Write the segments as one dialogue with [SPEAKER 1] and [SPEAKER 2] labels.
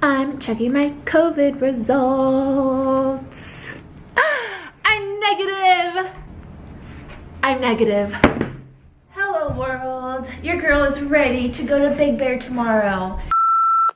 [SPEAKER 1] I'm checking my COVID results. I'm negative. I'm negative. Hello world. Your girl is ready to go to Big Bear tomorrow.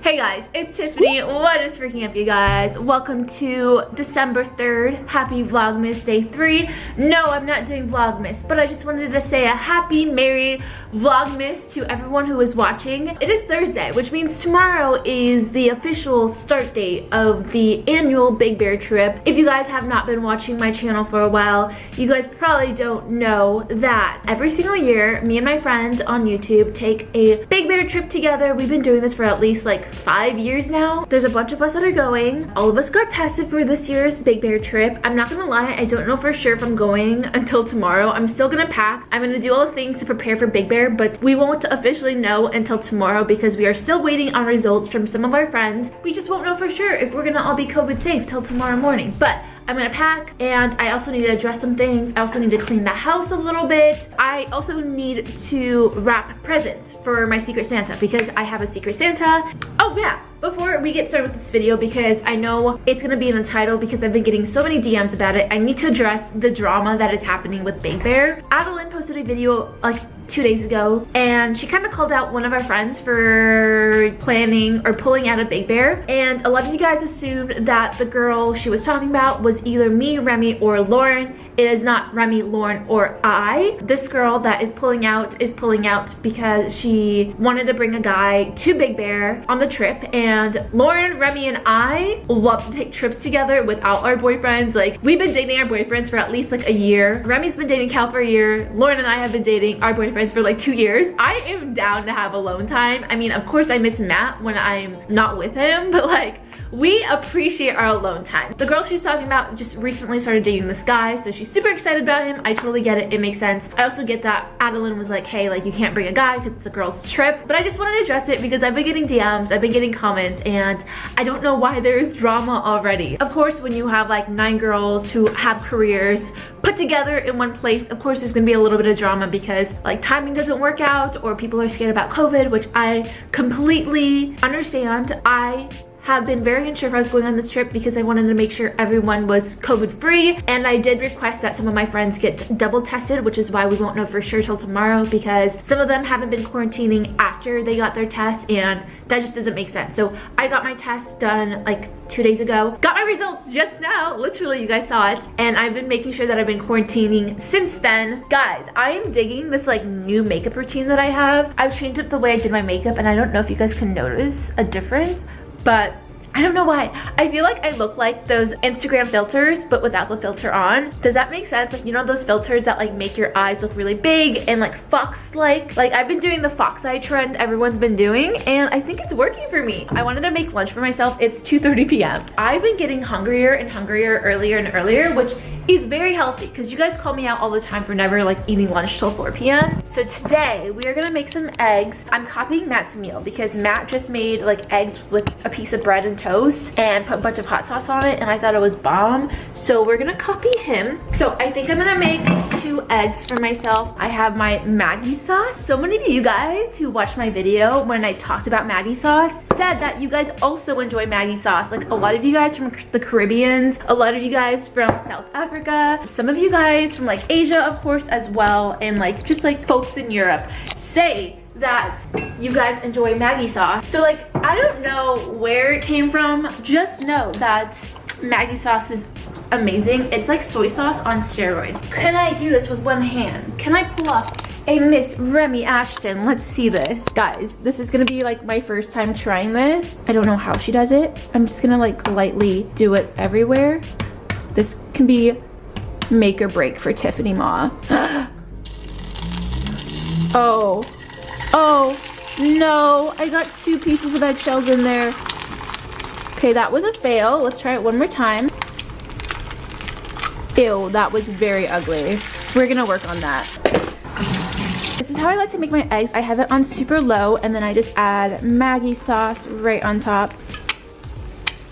[SPEAKER 1] Hey guys, it's Tiffany. What is freaking up, you guys? Welcome to December 3rd. Happy Vlogmas Day 3. No, I'm not doing Vlogmas, but I just wanted to say a happy, merry Vlogmas to everyone who is watching. It is Thursday, which means tomorrow is the official start date of the annual Big Bear trip. If you guys have not been watching my channel for a while, you guys probably don't know that every single year, me and my friends on YouTube take a Big Bear trip together. We've been doing this for at least like 5 years now. There's a bunch of us that are going. All of us got tested for this year's Big Bear trip. I'm not gonna lie, I don't know for sure if I'm going until tomorrow. I'm still gonna pack. I'm gonna do all the things to prepare for Big Bear, but we won't officially know until tomorrow because we are still waiting on results from some of our friends. We just won't know for sure if we're gonna all be COVID safe till tomorrow morning. But I'm gonna pack, and I also need to address some things. I also need to clean the house a little bit. I also need to wrap presents for my Secret Santa because I have a Secret Santa. Oh yeah, before we get started with this video, because I know it's gonna be in the title because I've been getting so many DMs about it, I need to address the drama that is happening with Big Bear. Adelaine posted a video like 2 days ago, and she kind of called out one of our friends for planning or pulling out of Big Bear, and a lot of you guys assumed that the girl she was talking about was either me, Remy, or Lauren. It is not Remy, Lauren, or I. This girl that is pulling out because she wanted to bring a guy to Big Bear on the trip, and Lauren, Remy, and I love to take trips together without our boyfriends. Like, we've been dating our boyfriends for at least like a year. Remy's been dating Cal for a year. Lauren and I have been dating our boyfriends for like 2 years. I am down to have alone time. I mean, of course I miss Matt when I'm not with him, but like, we appreciate our alone time. The girl she's talking about just recently started dating this guy, so she's super excited about him. I totally get it. It makes sense. I also get that Adelaine was like, hey, like, you can't bring a guy because it's a girl's trip. But I just wanted to address it because I've been getting DMs, I've been getting comments, and I don't know why there's drama already. Of course, when you have like 9 girls who have careers put together in one place, of course there's gonna be a little bit of drama because like timing doesn't work out or people are scared about COVID, which I completely understand. I have been very unsure if I was going on this trip because I wanted to make sure everyone was COVID free, and I did request that some of my friends get double tested, which is why we won't know for sure till tomorrow because some of them haven't been quarantining after they got their test, and that just doesn't make sense. So I got my test done like 2 days ago, got my results just now, literally, you guys saw it, and I've been making sure that I've been quarantining since then. Guys, I am digging this like new makeup routine that I have. I've changed up the way I did my makeup, and I don't know if you guys can notice a difference, but I don't know why. I feel like I look like those Instagram filters, but without the filter on. Does that make sense? Like, you know those filters that like make your eyes look really big and like fox-like? Like, I've been doing the fox eye trend everyone's been doing, and I think it's working for me. I wanted to make lunch for myself. It's 2:30 p.m. I've been getting hungrier and hungrier earlier and earlier, which is very healthy because you guys call me out all the time for never like eating lunch till 4 p.m. So today we are gonna make some eggs. I'm copying Matt's meal because Matt just made like eggs with a piece of bread and toast and put a bunch of hot sauce on it, and I thought it was bomb. So we're gonna copy him. So I think I'm gonna make 2 eggs for myself. I have my Maggi sauce. So many of you guys who watched my video when I talked about Maggi sauce said that you guys also enjoy Maggi sauce. Like, a lot of you guys from the Caribbeans, a lot of you guys from South Africa, some of you guys from like Asia, of course, as well, and like just like folks in Europe say that you guys enjoy Maggi sauce. So like, I don't know where it came from, just know that Maggi sauce is amazing. It's like soy sauce on steroids. Can I do this with one hand? Can I pull off a Miss Remy Ashton? Let's see this. Guys, this is gonna be like my first time trying this. I don't know how she does it. I'm just gonna like lightly do it everywhere. This can be make or break for TiffanyMa. Oh no, I got 2 pieces of eggshells in there. Okay, that was a fail. Let's try it one more time. Ew, that was very ugly. We're gonna work on that. This is how I like to make my eggs. I have it on super low, and then I just add Maggi sauce right on top.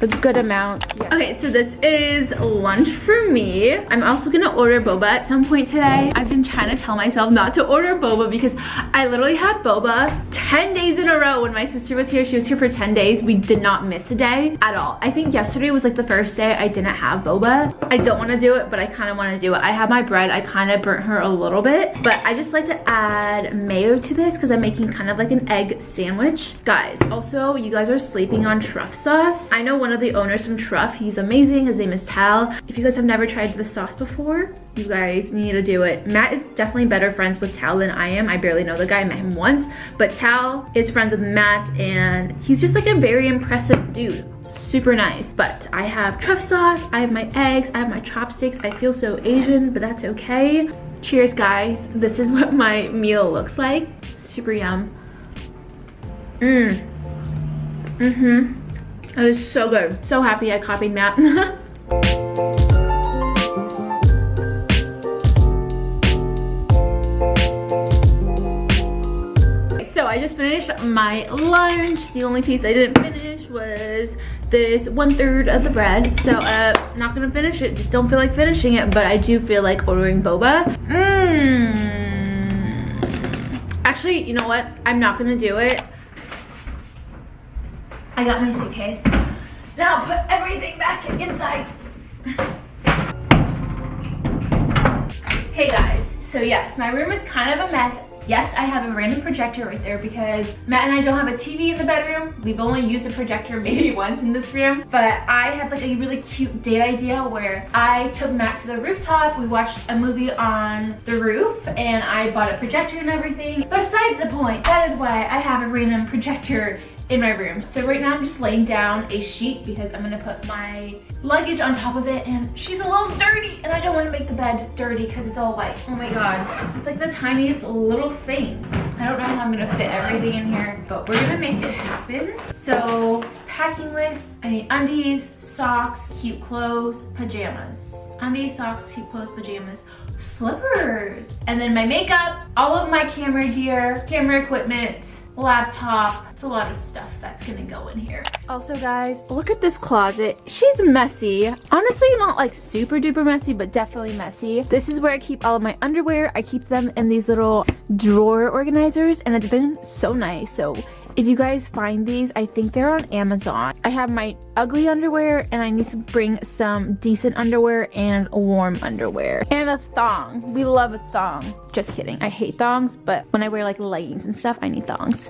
[SPEAKER 1] a good amount. Yes. Okay, so this is lunch for me. I'm also gonna order boba at some point today. I've been trying to tell myself not to order boba because I literally had boba 10 days in a row when my sister was here. She was here for 10 days. We did not miss a day at all. I think yesterday was like the first day I didn't have boba. I don't want to do it, but I kind of want to do it. I have my bread. I kind of burnt her a little bit, but I just like to add mayo to this because I'm making kind of like an egg sandwich. Guys, also, you guys are sleeping on truff sauce. I know one of the owners from Truff. He's amazing. His name is Tal. If you guys have never tried this sauce before, you guys need to do it. Matt is definitely better friends with Tal than I am. I barely know the guy. I met him once, but Tal is friends with Matt and he's just like a very impressive dude. Super nice. But I have truff sauce, I have my eggs, I have my chopsticks. I feel so Asian, but that's okay. Cheers, guys. This is what my meal looks like. Super yum. It was so good. So happy I copied Matt. So I just finished my lunch. The only piece I didn't finish was this 1/3 of the bread. So not gonna finish it. Just don't feel like finishing it, but I do feel like ordering boba. Actually, you know what? I'm not gonna do it. I got my suitcase. Now I'll put everything back inside. Hey guys, so yes, my room is kind of a mess. Yes, I have a random projector right there because Matt and I don't have a TV in the bedroom. We've only used a projector maybe once in this room, but I had like a really cute date idea where I took Matt to the rooftop. We watched a movie on the roof and I bought a projector and everything. Besides the point, that is why I have a random projector in my room. So right now I'm just laying down a sheet because I'm gonna put my luggage on top of it and she's a little dirty and I don't want to make the bed dirty because it's all white. Oh my god, this is like the tiniest little thing. I don't know how I'm gonna fit everything in here, but we're gonna make it happen. So packing list, I need undies, socks, cute clothes, pajamas. Undies, socks, cute clothes, pajamas, slippers. And then my makeup, all of my camera gear, camera equipment, laptop. It's a lot of stuff that's gonna go in here. Also guys, look at this closet. She's messy. Honestly, not like super duper messy, but definitely messy. This is where I keep all of my underwear. I keep them in these little drawer organizers and it's been so nice. So if you guys find these, I think they're on Amazon. I have my ugly underwear and I need to bring some decent underwear and warm underwear. And a thong. We love a thong. Just kidding. I hate thongs, but when I wear like leggings and stuff, I need thongs.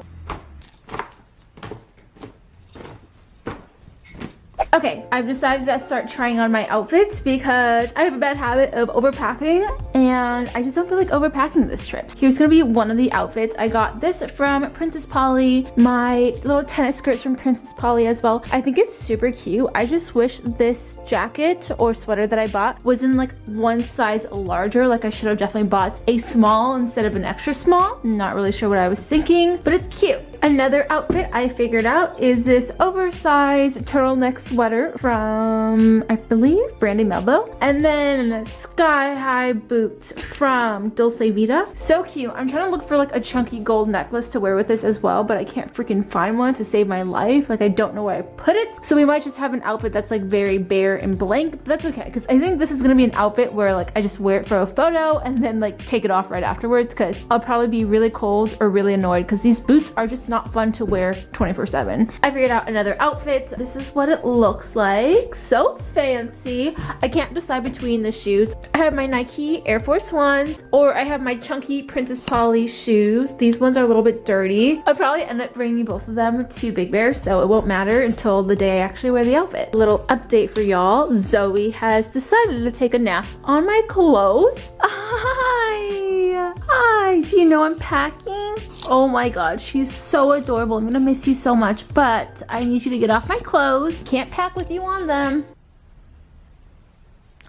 [SPEAKER 1] Okay, I've decided to start trying on my outfits because I have a bad habit of overpacking and I just don't feel like overpacking this trip. Here's gonna be one of the outfits. I got this from Princess Polly, my little tennis skirts from Princess Polly as well. I think it's super cute. I just wish this jacket or sweater that I bought was in like one size larger. Like I should have definitely bought a small instead of an extra small. Not really sure what I was thinking, but it's cute. Another outfit I figured out is this oversized turtleneck sweater from, I believe, Brandy Melville. And then sky-high boots from Dulce Vita. So cute. I'm trying to look for like a chunky gold necklace to wear with this as well, but I can't freaking find one to save my life. Like I don't know where I put it. So we might just have an outfit that's like very bare and blank, but that's okay. Because I think this is gonna be an outfit where like I just wear it for a photo and then like take it off right afterwards because I'll probably be really cold or really annoyed because these boots are just not fun to wear 24/7. I figured out another outfit. This is what it looks like. So fancy. I can't decide between the shoes. I have my Nike Air Force Ones or I have my chunky Princess Polly shoes. These ones are a little bit dirty. I'll probably end up bringing both of them to Big Bear, so it won't matter until the day I actually wear the outfit. Little update for y'all. Zoe has decided to take a nap on my clothes. Hi. Hi. Do you know I'm packing? Oh my god, she's so adorable. I'm gonna miss you so much, but I need you to get off my clothes. Can't pack with you on them.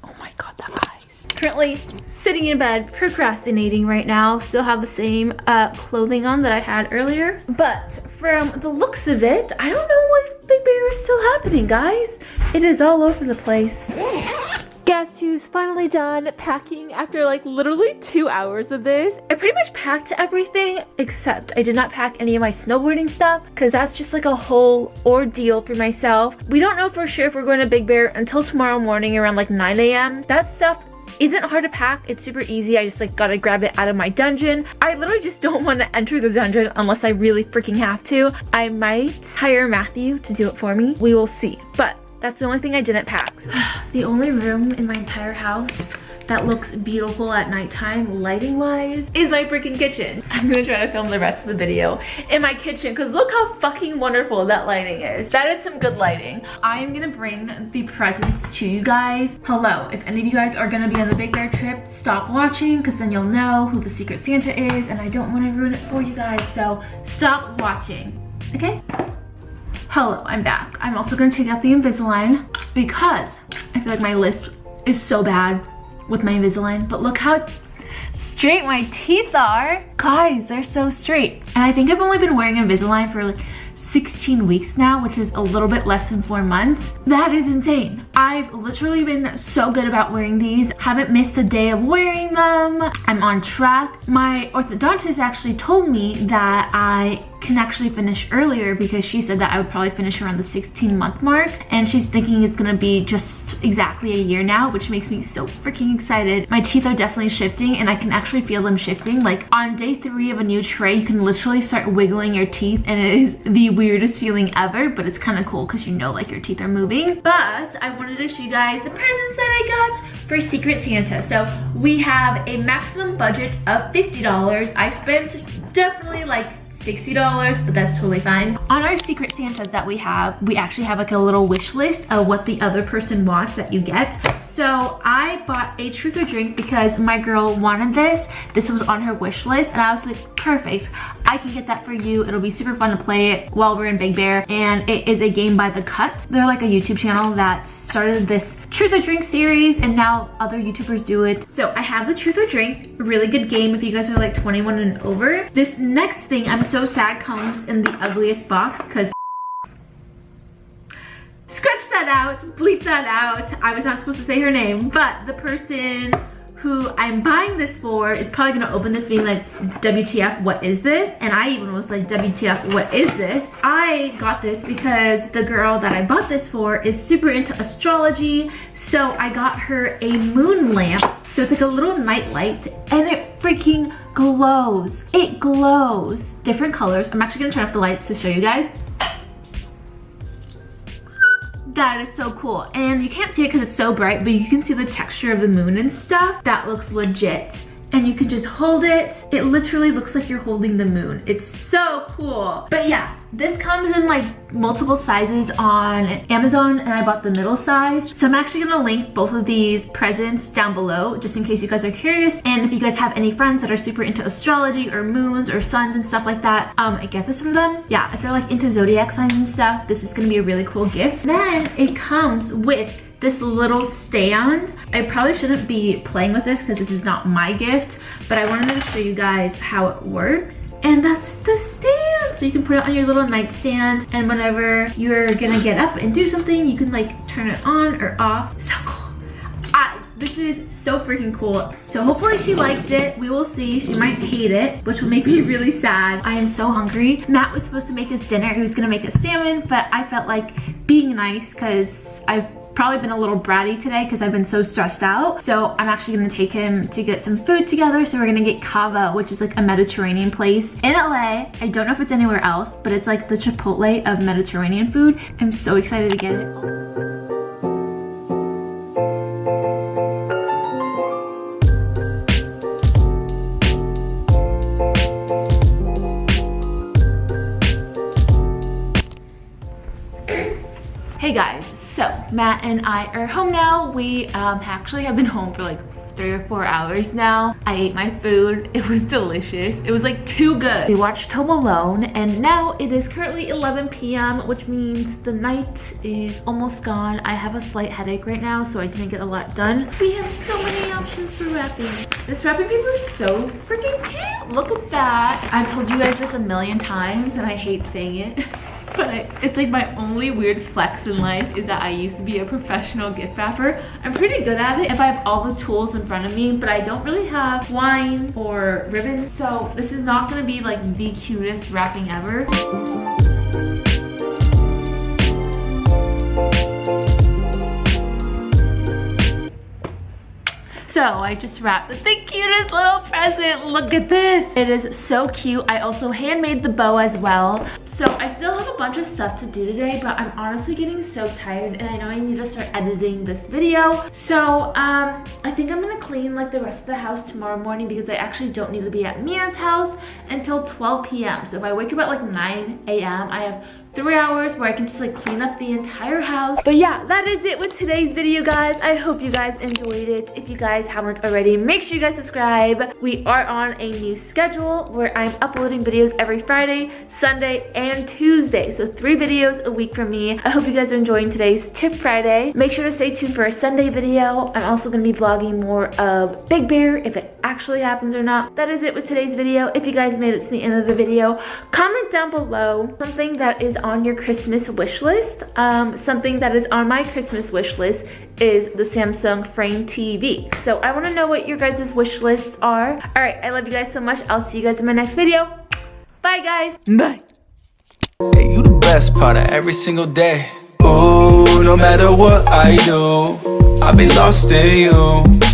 [SPEAKER 1] Oh my god, that eyes. Currently sitting in bed, procrastinating right now. Still have the same clothing on that I had earlier. But from the looks of it, I don't know if Big Bear is still happening, guys. It is all over the place. Guess who's finally done packing after like literally 2 hours of this? I pretty much packed everything except I did not pack any of my snowboarding stuff because that's just like a whole ordeal for myself. We don't know for sure if we're going to Big Bear until tomorrow morning around like 9 a.m. That stuff isn't hard to pack. It's super easy. I just like gotta grab it out of my dungeon. I literally just don't want to enter the dungeon unless I really freaking have to. I might hire Matthew to do it for me. We will see. But that's the only thing I didn't pack. The only room in my entire house that looks beautiful at nighttime, lighting wise, is my freaking kitchen. I'm gonna try to film the rest of the video in my kitchen because look how fucking wonderful that lighting is. That is some good lighting. I'm gonna bring the presents to you guys. Hello, if any of you guys are gonna be on the Big Bear trip, stop watching because then you'll know who the Secret Santa is and I don't want to ruin it for you guys, so stop watching, okay? Hello, I'm back. I'm also gonna take out the Invisalign because I feel like my lisp is so bad with my Invisalign, but look how straight my teeth are. Guys, they're so straight. And I think I've only been wearing Invisalign for like 16 weeks now, which is a little bit less than 4 months. That is insane. I've literally been so good about wearing these. Haven't missed a day of wearing them. I'm on track. My orthodontist actually told me that I can actually finish earlier because she said that I would probably finish around the 16-month mark, and she's thinking it's gonna be just exactly a year now, which makes me so freaking excited. My teeth are definitely shifting and I can actually feel them shifting. Like on day 3 of a new tray, you can literally start wiggling your teeth and it is the weirdest feeling ever, but it's kind of cool because you know like your teeth are moving. But I wanted to show you guys the presents that I got for Secret Santa. So we have a maximum budget of $50. I spent definitely like $60, but that's totally fine. On our Secret Santas that we actually have like a little wish list of what the other person wants that you get. So I bought a truth or drink because my girl wanted this. This was on her wish list and I was like, perfect. I can get that for you. It'll be super fun to play it while we're in Big Bear. And it is a game by The Cut. They're like a YouTube channel that started this truth or drink series and now other YouTubers do it. So I have the truth or drink, a really good game if you guys are like 21 and over. This next thing I'm so sad comes in the ugliest box because scratch that out, bleep that out. I was not supposed to say her name, but the person who I'm buying this for is probably gonna open this being like, WTF, what is this? And I even was like, WTF, what is this? I got this because the girl that I bought this for is super into astrology. So I got her a moon lamp. So it's like a little night light and it freaking glows. It glows different colors. I'm actually gonna turn off the lights to show you guys. That is so cool. And you can't see it because it's so bright, but you can see the texture of the moon and stuff. That looks legit. And you can just hold it. It literally looks like you're holding the moon. It's so cool. But yeah, this comes in like multiple sizes on Amazon and I bought the middle size. So I'm actually gonna link both of these presents down below just in case you guys are curious. And if you guys have any friends that are super into astrology or moons or suns and stuff like that, I get this from them. Yeah, if they're like into zodiac signs and stuff, this is gonna be a really cool gift. Then it comes with this little stand. I probably shouldn't be playing with this because this is not my gift, but I wanted to show you guys how it works. And that's the stand. So you can put it on your little nightstand and whenever you're gonna get up and do something, you can like turn it on or off. So cool. This is so freaking cool. So hopefully she likes it. We will see. She might hate it, which will make me really sad. I am so hungry. Matt was supposed to make us dinner. He was gonna make us salmon, but I felt like being nice because I've probably been a little bratty today because I've been so stressed out. So I'm actually gonna take him to get some food together. So we're gonna get Cava, which is like a Mediterranean place in LA. I don't know if it's anywhere else, but it's like the Chipotle of Mediterranean food. I'm so excited to get it. Hey guys, so Matt and I are home now. We actually have been home for like 3 or 4 hours now. I ate my food. It was delicious. It was like too good. We watched Home Alone and now it is currently 11 p.m. which means the night is almost gone. I have a slight headache right now, so I didn't get a lot done. We have so many options for wrapping. This wrapping paper is so freaking cute. Look at that. I've told you guys this a million times and I hate saying it. But it's like my only weird flex in life is that I used to be a professional gift wrapper. I'm pretty good at it if I have all the tools in front of me, but I don't really have twine or ribbon. So this is not gonna be like the cutest wrapping ever. So I just wrapped the cutest little present. Look at this. It is so cute. I also handmade the bow as well. So I still have a bunch of stuff to do today, but I'm honestly getting so tired and I know I need to start editing this video. So I think I'm gonna clean like the rest of the house tomorrow morning because I actually don't need to be at Mia's house until 12 p.m. So if I wake up at like 9 a.m., I have 3 hours where I can just like clean up the entire house. But yeah, that is it with today's video, guys. I hope you guys enjoyed it. If you guys haven't already, make sure you guys subscribe. We are on a new schedule where I'm uploading videos every Friday, Sunday, and Tuesday. So 3 videos a week from me. I hope you guys are enjoying today's Tip Friday. Make sure to stay tuned for a Sunday video. I'm also gonna be vlogging more of Big Bear if it actually happens or not. That is it with today's video. If you guys made it to the end of the video, comment down below something that is on your Christmas wish list. Something that is on my Christmas wish list is the Samsung Frame TV. So I want to know what your guys' wish lists are. All right, I love you guys so much. I'll see you guys in my next video. Bye, guys. Bye.
[SPEAKER 2] Hey, you the best part of every single day. Ooh, no matter what I do, I'll be lost in you.